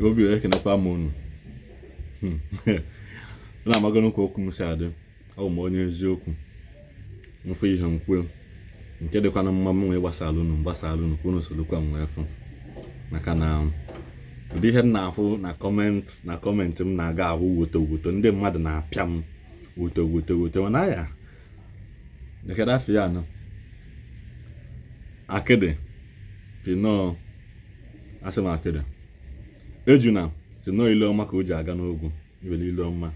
obi ekenekwa m unu na amagono ka okwu m si adị ọ bụ onye eziokwu mfe ihe nkwe nke dịkwa na mma m nwee gbasara unu ka unu solukwa m wee fụ maka na ụdị ihe na-afụ na kọmentị m na-aga ahụ woto ndị mmadụ na-apịa m woto mana ya dekada afọ ya anọ akịdị pinọ asị m akịdị ejuna si nọ ile ọma ka o ji aga n'ogwu iwere ile ọma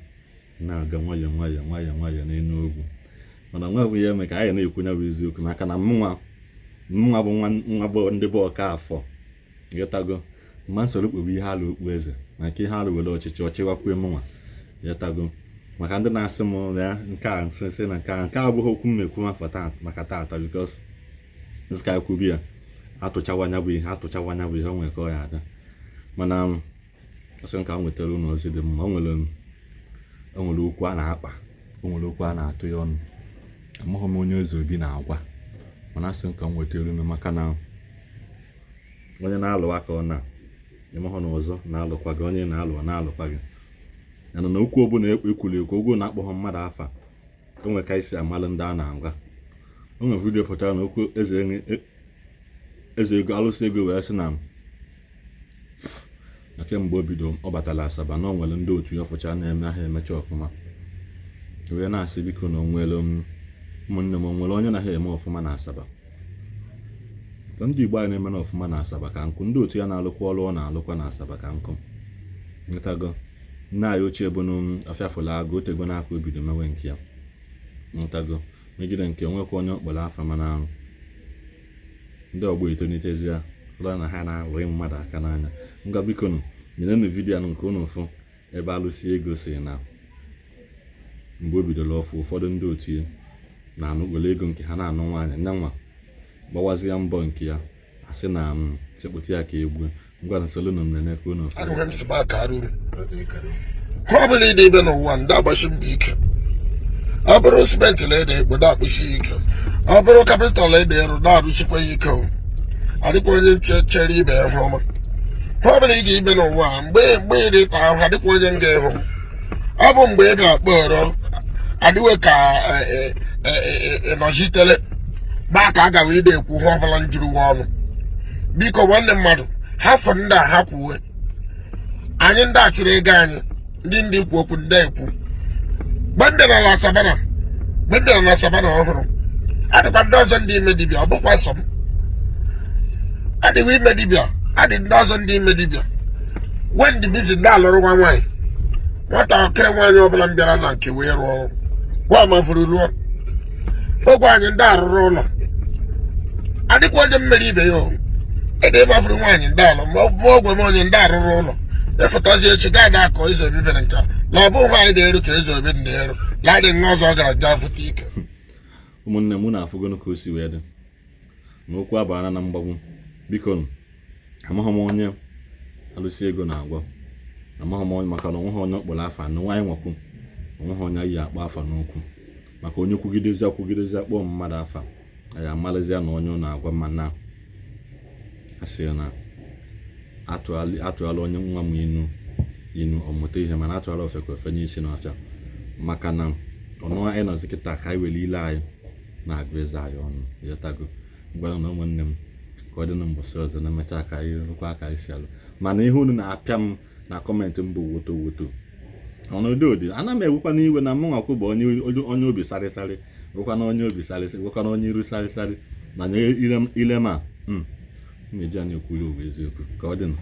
na-aga nwayọ n'elu ogwu mana nwa ihe eme ka anyị na-ekwu bụ eziokwu maka na mụnwa bụ nwa bụ ndị bụ ọka afọ yetago mma nsoro kpebe ihe alụ okpu eze maka ihe alụ were ọchịchị ọchịwakwe mụnwa yetago maka ndị na-asị m ya nke a nsị na nke a abụghị okwu mmekwu maka tata bikos zika ekwubi ya atụchawanya bụ ihe o nwere ka ọ ya ada mana ọsị nka m nwetara ụlọ ozi dị mma o nwere okwu a na-akpa o nwere okwu a na-atụ ya ọnụ amaghị m onye Eze Obi na-agwa mana asị nka m nwetara ụlọ maka na onye na-alụ aka ọ na-emehụ na ọzọ na-alụkwa gị onye na-alụkwa gị yana na okwu ọbụla ekwuru ekwu ogwu na-akpọghọ mmadụ afa o nwere ka isi amalụ ndị a na-agwa o nwere vidiyo pụtara na okwu Eze Alụsi ego wee sị na kemgbe o bido ọ batala Asaba na o nwere ndị otu ya ọfụcha na-eme ahịa emecha ọfụma wee na-asị biko na onwere ụmụnne m onwere onye na ha eme ọfụma na Asaba ka ndị Igbo anyị na-eme na ọfụma na Asaba ka nkụ ndị otu ya na-alụkwa ọrụ ọ na-alụkwa na Asaba ka nkụ nwetago nna anyị ochie bụ n'Ọfịafụla Agụ otego n'aka obido mewe nke ya nwetago megide nke nwekwa onye ọkpọrọ afa mana ndị ọgbọ etonitezi ya ụlọ na ha na-awere mmadụ aka n'anya ngwa biko nyenenu vidiyo nke unu fụ ebe Alụsi ego si na mgbe o bidoro ọfụ ụfọdụ ndị otu ya na-anụ were ego nke ha na-anụ nwaanyị nyanwa gbawazie mbọ nke ya asị na chekpụta ya ka egbuo ngwa nsolu na mmene ka unu fụ ọ bụla ịdị ibe n'ụwa ndị agbachi mbọ ike ọ bụrụ simenti ede ekpo na-akpụchi ike ọ bụrụ kapital ede eru na-arụchikwa ya ike adịkwa onye chere ibe ya ọma ọ bụla ị ga-ibe n'ụwa mgbe ị dị ta ahụ adịkwa onye nga ịhụ ọ bụ mgbe ị ga-akpọ ọrọ adịwe ka ịnọchitere gbaa ka a gawa ide ekwu ihe ọbụla njuru nwa ọnụ biko nwanne mmadụ hafụ ndị a ha kwuwe anyị ndị a chụrụ ego anyị ndị ikwu okwu ndị ekwu gbende na Asaba na ọhụrụ adịkwa ndị ọzọ ndị ime dibịa ọ bụkwa sọ m adịghị ime dibịa adị ndị ọzọ ndị ime dibịa wendị bizi ndị alụrụ nwa nwaanyị nwata ọkịrị nwaanyị ọbụla m bịara na nke wee rụọ ọrụ gwa mafuru ruo ogwe anyị ndị arụrụ ụlọ adịkwa onye mmeri ibe ya ede mafuru nwaanyị ndị alụ ma ogwe m onye ndị arụrụ ụlọ efụtazi echi gaada akọ Eze Obi bere nke na ọ bụ nwaanyị na-eru ka Eze Obi dị eru ladị nwa ọzọ ọ gara gaa fụta ike ụmụnne m na-afụgono ka o si wee dị na okwu abana na mgbagwu biko amaghị m onye Alụsi ego na-agwa amaghị m onye maka na onweghị onye ọkpọrọ afa na nwaanyị nwakwu onweghị onye yi akpọ afa n'okwu maka onye kwugidezi akpọọ mmadụ afa anyị amalịzịa na onye ọ na-agwa ma na asị na atụghala onye nwa m inu ọmụta ihe mana atụghala ofe ka ofe n'isi n'ọfịa maka na ọnụ anyị nọzi kịta ka anyị were ile anyị na-agụ eze anyị ọnụ yọtago gwara na ụmụnne m ka ọ dị na mbọsị ọzọ na mechaa ka anyị rụkwa aka anyị si alụ mana ihe unu na-apịa m na kọmentị m bụ woto ọnụdị ana m egwukwa n'iwe na mụnwakwu bụ onye obi sarịsarị gwụkwa na onye obi sarịsarị gwụkwa na onye iru sarịsarị na ile ma meji anya ekwuru ụwa eziokwu ka ọ dị nụ